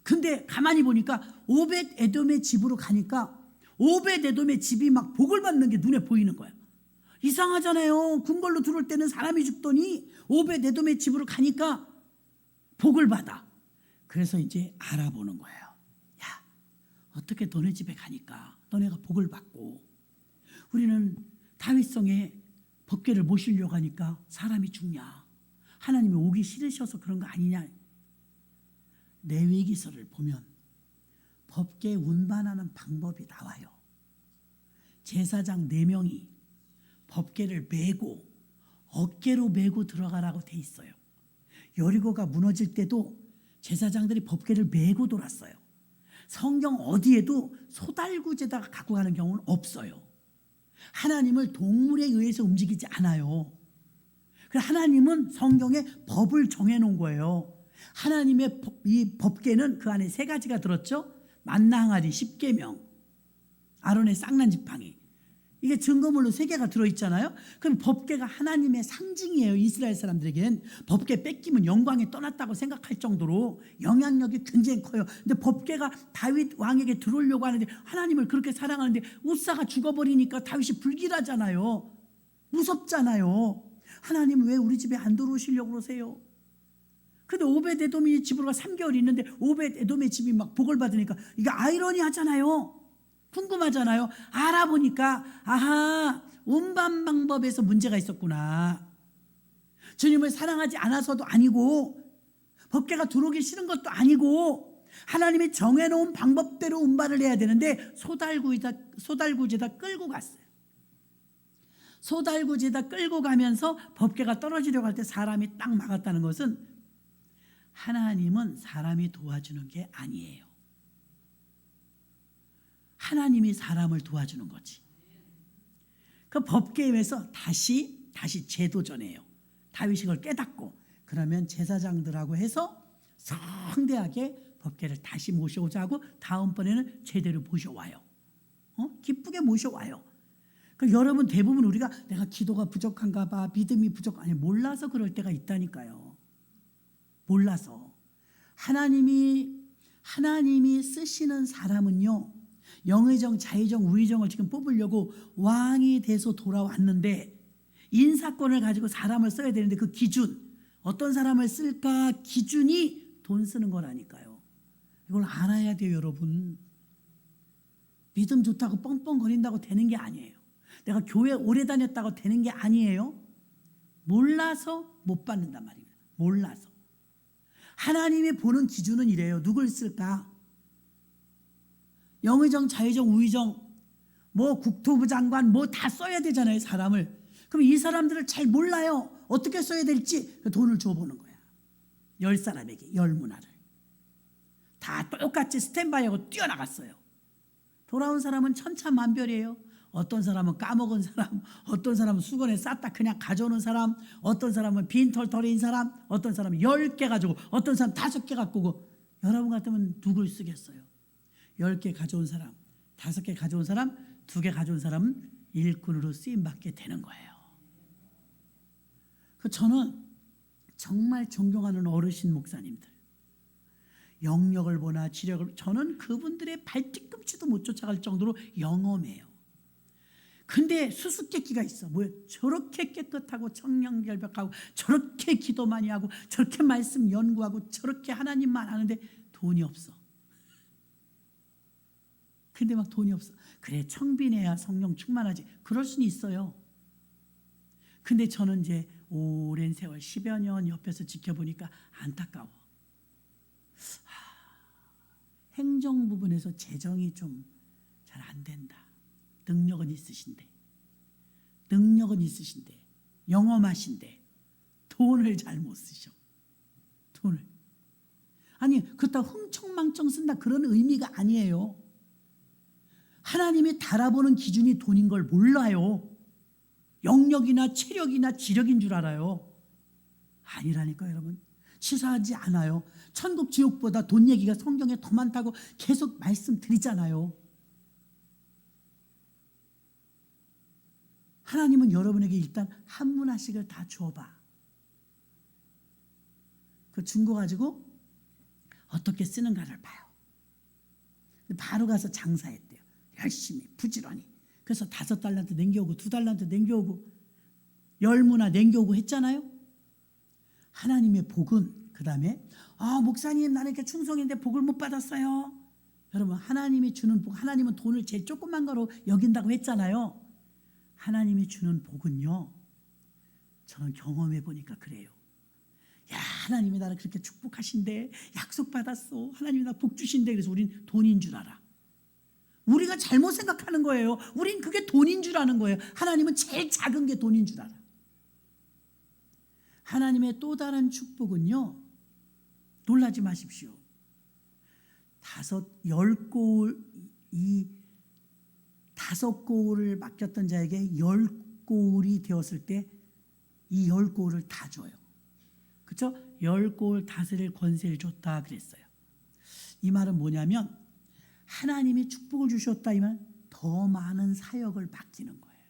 근데 가만히 보니까 오벳 에돔의 집으로 가니까 오벳 에돔의 집이 막 복을 받는 게 눈에 보이는 거야. 이상하잖아요. 궁궐로 들어올 때는 사람이 죽더니 오벳 에돔의 집으로 가니까 복을 받아. 그래서 이제 알아보는 거예요. 야, 어떻게 너네 집에 가니까 너네가 복을 받고 우리는 다윗성에 법궤를 모시려고 하니까 사람이 죽냐. 하나님이 오기 싫으셔서 그런 거 아니냐. 레위기서를 보면 법궤 운반하는 방법이 나와요. 제사장 4명이 법궤를 메고 어깨로 메고 들어가라고 돼 있어요. 여리고가 무너질 때도 제사장들이 법궤를 메고 돌았어요. 성경 어디에도 소달구지에다가 갖고 가는 경우는 없어요. 하나님을 동물에 의해서 움직이지 않아요. 하나님은 성경에 법을 정해놓은 거예요. 하나님의 이 법궤는 그 안에 3가지가 들었죠. 만나 항아리 10계명, 아론의 쌍난 지팡이, 이게 증거물로 3개가 들어있잖아요. 그럼 법궤가 하나님의 상징이에요. 이스라엘 사람들에겐 법궤 뺏기면 영광에 떠났다고 생각할 정도로 영향력이 굉장히 커요. 근데 법궤가 다윗 왕에게 들어오려고 하는데 하나님을 그렇게 사랑하는데 우사가 죽어버리니까 다윗이 불길하잖아요. 무섭잖아요. 하나님 왜 우리 집에 안 들어오시려고 그러세요? 근데 오벳 에돔이 집으로 가 3개월 있는데 오벳 에돔의 집이 막 복을 받으니까 이게 아이러니하잖아요. 궁금하잖아요. 알아보니까 아하, 운반 방법에서 문제가 있었구나. 주님을 사랑하지 않아서도 아니고 법궤가 들어오기 싫은 것도 아니고 하나님이 정해놓은 방법대로 운반을 해야 되는데 소달구지에다 끌고 갔어요. 소달구지에다 끌고 가면서 법궤가 떨어지려고 할 때 사람이 딱 막았다는 것은 하나님은 사람이 도와주는 게 아니에요. 하나님이 사람을 도와주는 거지. 그 법궤에서 다시 재도전해요. 다윗이 그걸 깨닫고 그러면 제사장들하고 해서 성대하게 법궤를 다시 모셔오자고 다음번에는 제대로 모셔와요. 기쁘게 모셔와요. 그러니까 여러분 대부분 우리가 내가 기도가 부족한가 봐, 믿음이 아니 몰라서 그럴 때가 있다니까요. 몰라서. 하나님이 쓰시는 사람은요, 영의정, 자의정, 우의정을 지금 뽑으려고 왕이 돼서 돌아왔는데 인사권을 가지고 사람을 써야 되는데 그 기준, 어떤 사람을 쓸까 기준이 돈 쓰는 거라니까요. 이걸 알아야 돼요, 여러분. 믿음 좋다고 뻥뻥거린다고 되는 게 아니에요. 내가 교회 오래 다녔다고 되는 게 아니에요. 몰라서 못 받는단 말입니다. 몰라서. 하나님이 보는 기준은 이래요. 누굴 쓸까? 영의정, 자의정, 우의정, 뭐 국토부 장관 뭐 다 써야 되잖아요, 사람을. 그럼 이 사람들을 잘 몰라요. 어떻게 써야 될지 돈을 줘보는 거야. 10사람에게 10문화를. 다 똑같이 스탠바이하고 뛰어나갔어요. 돌아온 사람은 천차만별이에요. 어떤 사람은 까먹은 사람, 어떤 사람은 수건에 쌌다 그냥 가져오는 사람, 어떤 사람은 빈털터리인 사람, 어떤 사람은 10개 가지고, 어떤 사람은 5개 갖고 오고. 여러분 같으면 누굴 쓰겠어요? 10개 가져온 사람, 5개 가져온 사람, 2개 가져온 사람은 일꾼으로 쓰임받게 되는 거예요. 저는 정말 존경하는 어르신 목사님들, 영역을 보나 지력을, 저는 그분들의 발뒤꿈치도 못 쫓아갈 정도로 영험해요. 근데 수수께끼가 있어. 뭐야? 저렇게 깨끗하고 청렴결백하고 저렇게 기도 많이 하고 저렇게 말씀 연구하고 저렇게 하나님만 아는데 돈이 없어. 근데 막 돈이 없어. 그래, 청빈해야 성령 충만하지. 그럴 수는 있어요. 근데 저는 이제 오랜 세월 10여 년 옆에서 지켜보니까 안타까워. 행정 부분에서 재정이 좀 잘 안 된다. 능력은 있으신데 영험하신데 돈을 잘 못 쓰셔. 돈을. 아니 그렇다고 흥청망청 쓴다 그런 의미가 아니에요. 하나님이 달아보는 기준이 돈인 걸 몰라요. 영역이나 체력이나 지력인 줄 알아요. 아니라니까요, 여러분. 치사하지 않아요. 천국 지옥보다 돈 얘기가 성경에 더 많다고 계속 말씀드리잖아요. 하나님은 여러분에게 일단 한 문화씩을 다 줘봐. 그 준 거 가지고 어떻게 쓰는가를 봐요. 바로 가서 장사했대요. 열심히 부지런히. 그래서 5달란트 남겨오고 2달란트 남겨오고 10문화 남겨오고 했잖아요. 하나님의 복은 그 다음에 목사님 나는 이렇게 충성인데 복을 못 받았어요. 여러분 하나님이 주는 복, 하나님은 돈을 제일 조그만 거로 여긴다고 했잖아요. 하나님이 주는 복은요, 저는 경험해 보니까 그래요. 야, 하나님이 나를 그렇게 축복하신대, 약속 받았어, 하나님이 나 복 주신대. 그래서 우린 돈인 줄 알아. 우리가 잘못 생각하는 거예요. 우린 그게 돈인 줄 아는 거예요. 하나님은 제일 작은 게 돈인 줄 알아. 하나님의 또 다른 축복은요, 놀라지 마십시오. 5고울을 맡겼던 자에게 10고울이 되었을 때 이 10고울을 다 줘요. 그렇죠? 10고울 다스릴 권세를 줬다 그랬어요. 이 말은 뭐냐면 하나님이 축복을 주셨다 이 말, 더 많은 사역을 맡기는 거예요.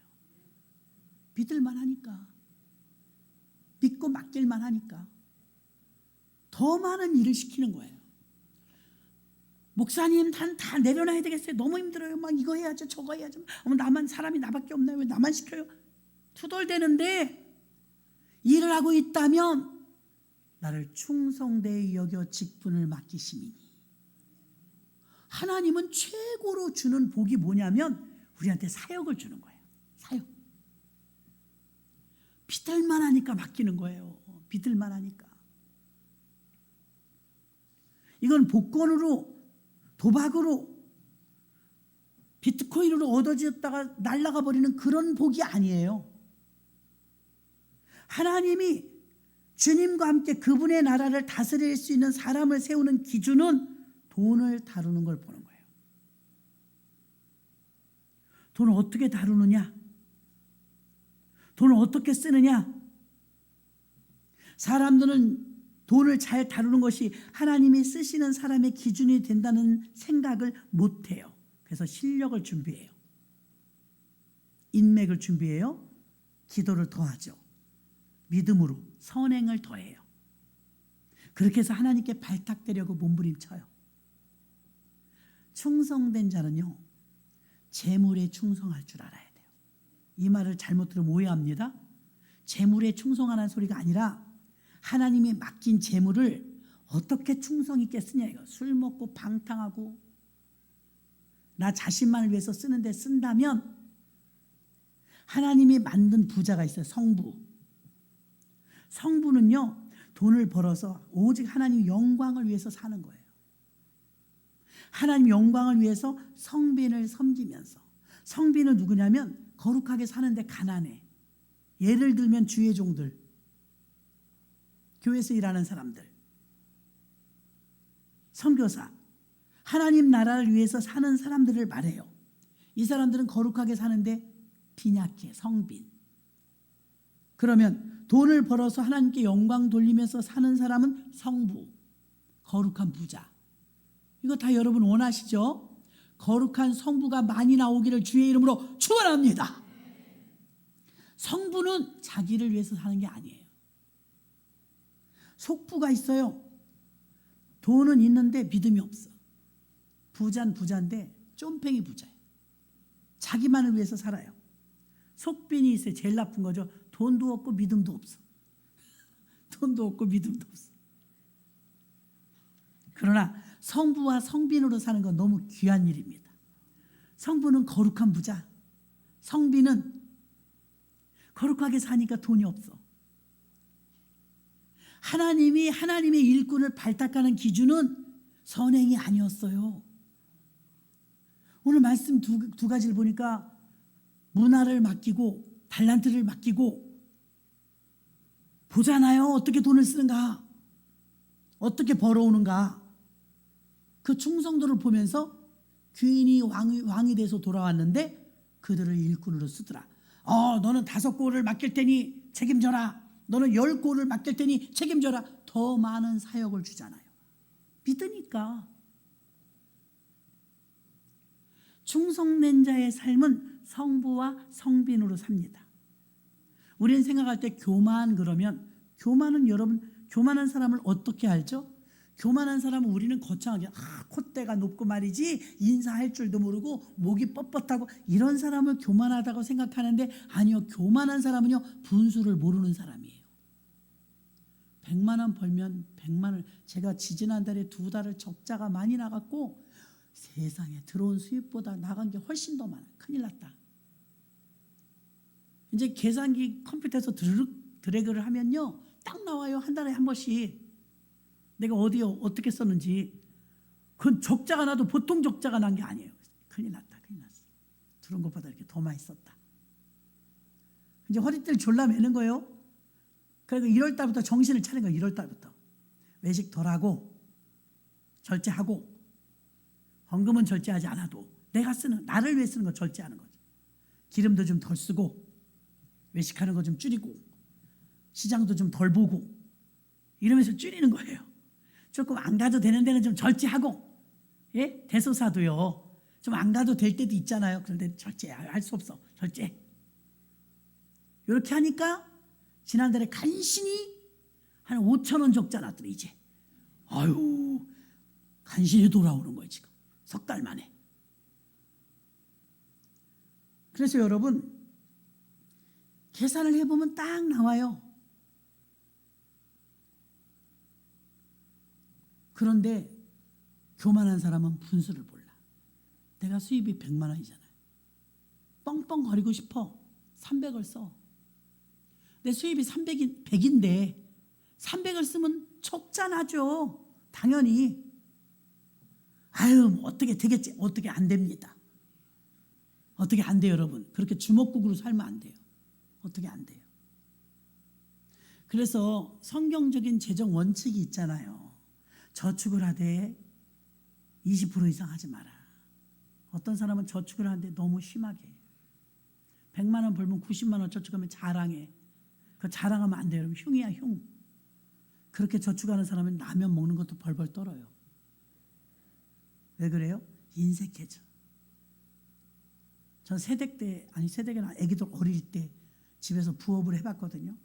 믿을만 하니까, 믿고 맡길만 하니까 더 많은 일을 시키는 거예요. 목사님 다 내려놔야 되겠어요. 너무 힘들어요. 막 이거 해야죠, 저거 해야죠. 나만, 사람이 나밖에 없나요? 왜 나만 시켜요? 투덜대는데 일을 하고 있다면 나를 충성되이 여겨 직분을 맡기시니. 하나님은 최고로 주는 복이 뭐냐면 우리한테 사역을 주는 거예요. 사역. 믿을만 하니까 맡기는 거예요. 믿을만 하니까. 이건 복권으로, 도박으로, 비트코인으로 얻어졌다가 날아가 버리는 그런 복이 아니에요. 하나님이 주님과 함께 그분의 나라를 다스릴 수 있는 사람을 세우는 기준은 돈을 다루는 걸 보는 거예요. 돈을 어떻게 다루느냐? 돈을 어떻게 쓰느냐? 사람들은 돈을 잘 다루는 것이 하나님이 쓰시는 사람의 기준이 된다는 생각을 못해요. 그래서 실력을 준비해요. 인맥을 준비해요. 기도를 더하죠. 믿음으로 선행을 더해요. 그렇게 해서 하나님께 발탁되려고 몸부림쳐요. 충성된 자는요, 재물에 충성할 줄 알아야 돼요. 이 말을 잘못 들으면 오해합니다. 재물에 충성하는 소리가 아니라 하나님이 맡긴 재물을 어떻게 충성 있게 쓰냐 이거. 술 먹고 방탕하고 나 자신만을 위해서 쓰는데 쓴다면 하나님이 만든 부자가 있어요. 성부. 성부는요, 돈을 벌어서 오직 하나님 영광을 위해서 사는 거예요. 하나님 영광을 위해서 성빈을 섬기면서. 성빈은 누구냐면 거룩하게 사는데 가난해. 예를 들면 주의 종들, 교회에서 일하는 사람들, 선교사, 하나님 나라를 위해서 사는 사람들을 말해요. 이 사람들은 거룩하게 사는데 빈약해, 성빈. 그러면 돈을 벌어서 하나님께 영광 돌리면서 사는 사람은 성부, 거룩한 부자. 이거 다 여러분 원하시죠? 거룩한 성부가 많이 나오기를 주의 이름으로 축원합니다. 성부는 자기를 위해서 사는 게 아니에요. 속부가 있어요. 돈은 있는데 믿음이 없어. 부자는 부자인데 쫌팽이 부자예요. 자기만을 위해서 살아요. 속빈이 있어요. 제일 나쁜 거죠. 돈도 없고 믿음도 없어. 돈도 없고 믿음도 없어. 그러나 성부와 성빈으로 사는 건 너무 귀한 일입니다. 성부는 거룩한 부자, 성빈은 거룩하게 사니까 돈이 없어. 하나님이 하나님의 일꾼을 발탁하는 기준은 선행이 아니었어요. 오늘 말씀 두 가지를 보니까 문화를 맡기고 달란트를 맡기고 보잖아요. 어떻게 돈을 쓰는가, 어떻게 벌어오는가. 그 충성도를 보면서 귀인이 왕이 돼서 돌아왔는데 그들을 일꾼으로 쓰더라. 너는 5골을 맡길 테니 책임져라. 너는 10골을 맡길 테니 책임져라. 더 많은 사역을 주잖아요. 믿으니까. 충성된 자의 삶은 성부와 성빈으로 삽니다. 우리는 생각할 때 교만 그러면, 교만은 여러분, 교만한 사람을 어떻게 알죠? 교만한 사람은 우리는 거창하게 콧대가 높고 말이지 인사할 줄도 모르고 목이 뻣뻣하고 이런 사람을 교만하다고 생각하는데 아니요. 교만한 사람은요, 분수를 모르는 사람이에요. 100만 원 벌면 100만 원. 제가 지지난달에 2달을 적자가 많이 나갔고 세상에 들어온 수입보다 나간 게 훨씬 더 많아. 큰일 났다. 이제 계산기 컴퓨터에서 드래그를 하면요, 딱 나와요. 한 달에 한 번씩 내가 어디에 어떻게 썼는지. 그건 적자가 나도 보통 적자가 난 게 아니에요. 큰일 났다. 큰일 났어. 들어온 것보다 이렇게 더 많이 썼다. 이제 허리띠를 졸라매는 거예요. 그래서 1월 달부터 정신을 차린 거예요. 1월 달부터 외식 덜하고 절제하고 헌금은 절제하지 않아도 내가 쓰는, 나를 위해 쓰는 거 절제하는 거죠. 기름도 좀 덜 쓰고 외식하는 거 좀 줄이고 시장도 좀 덜 보고 이러면서 줄이는 거예요. 조금 안 가도 되는 데는 좀 절제하고, 예? 대소사도요, 좀 안 가도 될 때도 있잖아요. 그런데 절제할 수 없어. 절제. 이렇게 하니까 지난달에 간신히 한 5,000원 적자 났더니 이제 간신히 돌아오는 거예요. 지금 석 달 만에. 그래서 여러분, 계산을 해보면 딱 나와요. 그런데 교만한 사람은 분수를 몰라. 내가 수입이 100만 원이잖아요. 뻥뻥거리고 싶어. 300을 써. 내 수입이 100인데 300을 쓰면 적잖아죠. 당연히. 아유, 뭐 어떻게 되겠지? 어떻게 안 됩니다. 어떻게 안 돼요, 여러분. 그렇게 주먹국으로 살면 안 돼요. 어떻게 안 돼요. 그래서 성경적인 재정 원칙이 있잖아요. 저축을 하되 20% 이상 하지 마라. 어떤 사람은 저축을 하는데 너무 심하게 100만 원 벌면 90만 원 저축하면 자랑해. 그 자랑하면 안 돼요. 여러분. 흉이야, 흉. 그렇게 저축하는 사람은 라면 먹는 것도 벌벌 떨어요. 왜 그래요? 인색해져. 전 세댁 때, 아니 세댁이나 애기들 어릴 때 집에서 부업을 해봤거든요.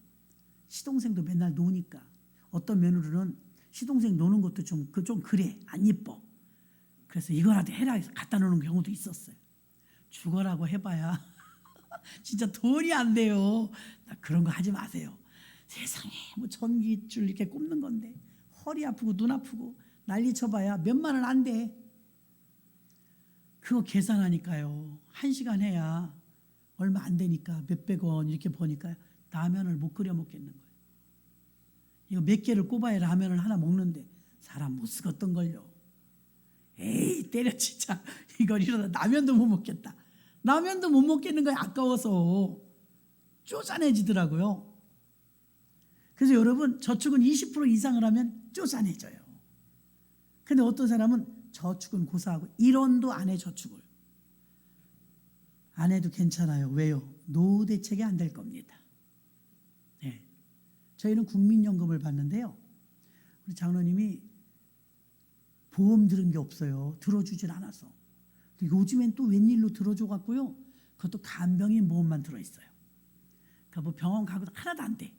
시동생도 맨날 노니까 어떤 며느리는 시동생 노는 것도 좀 그래, 안 예뻐. 그래서 이거라도 해라 해서 갖다 놓는 경우도 있었어요. 죽어라고 해봐야 진짜 돈이 안 돼요. 그런 거 하지 마세요. 세상에 뭐 전기줄 이렇게 꼽는 건데 허리 아프고 눈 아프고 난리 쳐봐야 몇만 원 안 돼. 그거 계산하니까요. 1시간 해야 얼마 안 되니까 몇백 원 이렇게 버니까 라면을 못 끓여 먹겠는 거예요. 이거 몇 개를 꼽아야 라면을 하나 먹는데 사람 못 쓰겠던걸요. 에이 때려 진짜. 이걸 이러다 라면도 못 먹겠다. 라면도 못 먹겠는 거예요. 아까워서. 쪼잔해지더라고요. 그래서 여러분 저축은 20% 이상을 하면 쪼잔해져요. 근데 어떤 사람은 저축은 고사하고 1원도 안 해. 저축을 안 해도 괜찮아요. 왜요? 노후 대책이 안 될 겁니다. 네. 저희는 국민연금을 받는데요. 우리 장로님이 보험 들은 게 없어요. 들어주질 않아서. 요즘엔 또 웬일로 들어줘 갖고요. 그것도 간병인 보험만 들어있어요. 그러니까 뭐 병원 가고도 하나도 안 돼.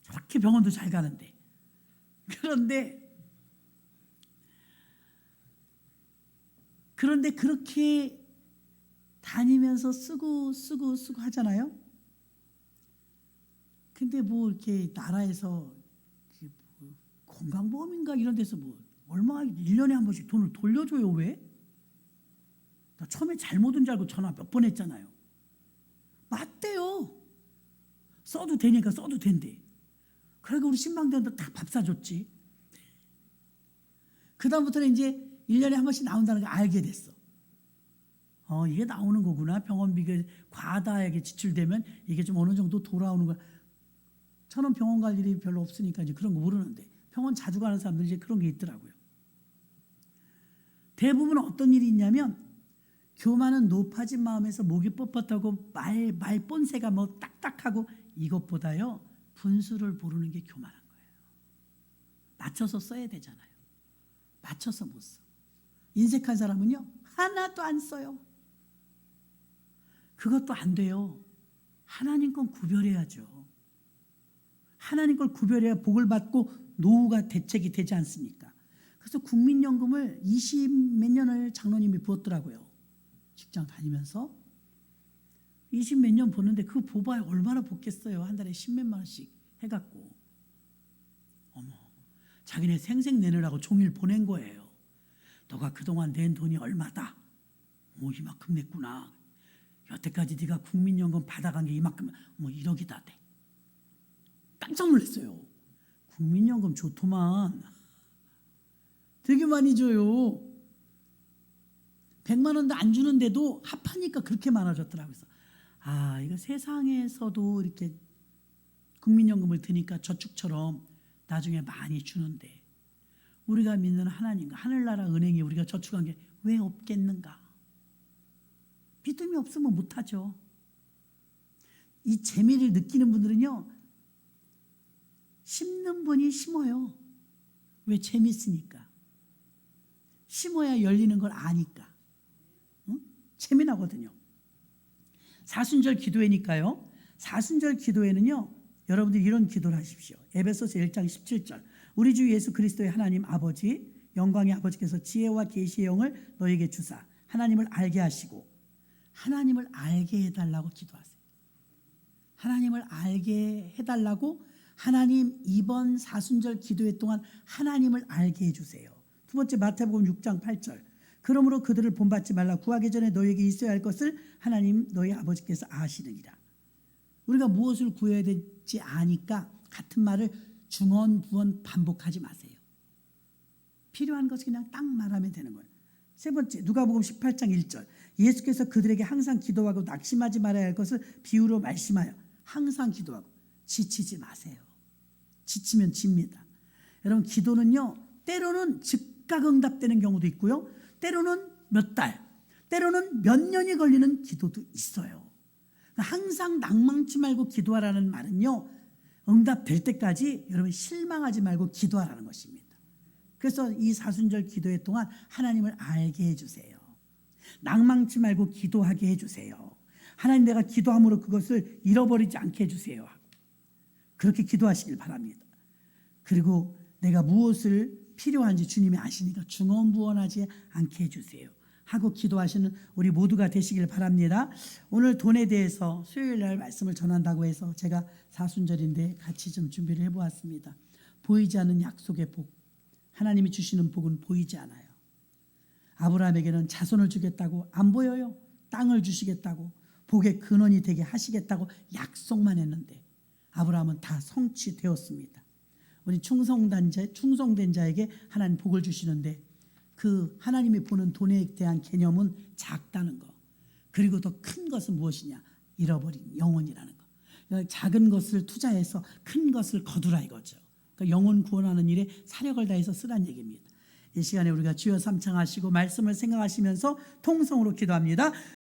저렇게 병원도 잘 가는데. 그런데 그렇게 다니면서 쓰고 하잖아요. 근데 뭐 이렇게 나라에서 뭐 건강보험인가 이런 데서 뭐 얼마 1년에 한 번씩 돈을 돌려줘요. 왜? 나 처음에 잘못 온 줄 알고 전화 몇 번 했잖아요. 맞대요. 써도 되니까 써도 된대. 그러니까 우리 신방대원도 다 밥 사줬지. 그 다음부터는 이제 1년에 한 번씩 나온다는 걸 알게 됐어. 이게 나오는 거구나. 병원비가 과다하게 지출되면 이게 좀 어느 정도 돌아오는 거야. 저는 병원 갈 일이 별로 없으니까 이제 그런 거 모르는데 병원 자주 가는 사람들 이제 그런 게 있더라고요. 대부분 어떤 일이 있냐면 교만은 높아진 마음에서 목이 뻣뻣하고 말 본새가 뭐 딱딱하고 이것보다요 분수를 모르는 게 교만한 거예요. 맞춰서 써야 되잖아요. 맞춰서 못 써. 인색한 사람은요 하나도 안 써요. 그것도 안 돼요. 하나님 건 구별해야죠. 하나님 걸 구별해야 복을 받고 노후가 대책이 되지 않습니까? 그래서 국민연금을 20 몇 년을 장로님이 부었더라고요. 직장 다니면서 20 몇 년 보는데 그 보봐야 얼마나 복겠어요. 한 달에 10 몇만 원씩 해갖고. 어머, 자기네 생색 내느라고 종일 보낸 거예요. 너가 그동안 낸 돈이 얼마다. 뭐 이만큼 냈구나. 여태까지 네가 국민연금 받아간 게 이만큼, 뭐 1억이다 돼. 깜짝 놀랐어요. 국민연금 좋더만. 되게 많이 줘요. 100만 원도 안 주는데도 합하니까 그렇게 많아졌더라고요. 그래서 이거 세상에서도 이렇게 국민연금을 드니까 저축처럼 나중에 많이 주는데 우리가 믿는 하나님과 하늘나라 은행에 우리가 저축한 게 왜 없겠는가? 믿음이 없으면 못하죠. 이 재미를 느끼는 분들은요 심는 분이 심어요. 왜? 재밌으니까. 심어야 열리는 걸 아니까. 응? 재미나거든요. 사순절 기도회니까요. 사순절 기도회는요 여러분들 이런 기도를 하십시오. 에베소서 1장 17절 우리 주 예수 그리스도의 하나님 아버지 영광의 아버지께서 지혜와 계시의 영을 너에게 주사 하나님을 알게 하시고 하나님을 알게 해달라고 기도하세요. 하나님을 알게 해달라고 하나님 이번 사순절 기도회 동안 하나님을 알게 해주세요. 두 번째 마태복음 6장 8절 그러므로 그들을 본받지 말라 구하기 전에 너에게 있어야 할 것을 하나님 너희 아버지께서 아시느니라. 우리가 무엇을 구해야 될지 아니까 같은 말을 중언부언 반복하지 마세요. 필요한 것을 그냥 딱 말하면 되는 거예요. 세 번째, 누가복음 18장 1절. 예수께서 그들에게 항상 기도하고 낙심하지 말아야 할 것을 비유로 말씀하여 항상 기도하고 지치지 마세요. 지치면 집니다. 여러분, 기도는요, 때로는 즉각 응답되는 경우도 있고요, 때로는 몇 달, 때로는 몇 년이 걸리는 기도도 있어요. 항상 낭망치 말고 기도하라는 말은요, 응답될 때까지 여러분 실망하지 말고 기도하라는 것입니다. 그래서 이 사순절 기도회 동안 하나님을 알게 해주세요. 낭망치 말고 기도하게 해주세요. 하나님, 내가 기도함으로 그것을 잃어버리지 않게 해주세요. 그렇게 기도하시길 바랍니다. 그리고 내가 무엇을 필요한지 주님이 아시니까 중언부언하지 않게 해주세요 하고 기도하시는 우리 모두가 되시길 바랍니다. 오늘 돈에 대해서 수요일 날 말씀을 전한다고 해서 제가 사순절인데 같이 좀 준비를 해보았습니다. 보이지 않는 약속의 복, 하나님이 주시는 복은 보이지 않아요. 아브라함에게는 자손을 주겠다고 안 보여요. 땅을 주시겠다고, 복의 근원이 되게 하시겠다고 약속만 했는데 아브라함은 다 성취되었습니다. 우리 충성된 자에게 하나님 복을 주시는데 그 하나님이 보는 돈에 대한 개념은 작다는 거. 그리고 더 큰 것은 무엇이냐? 잃어버린 영혼이라는 거. 작은 것을 투자해서 큰 것을 거두라 이거죠. 그러니까 영혼 구원하는 일에 사력을 다해서 쓰란 얘기입니다. 이 시간에 우리가 주여 삼창하시고 말씀을 생각하시면서 통성으로 기도합니다.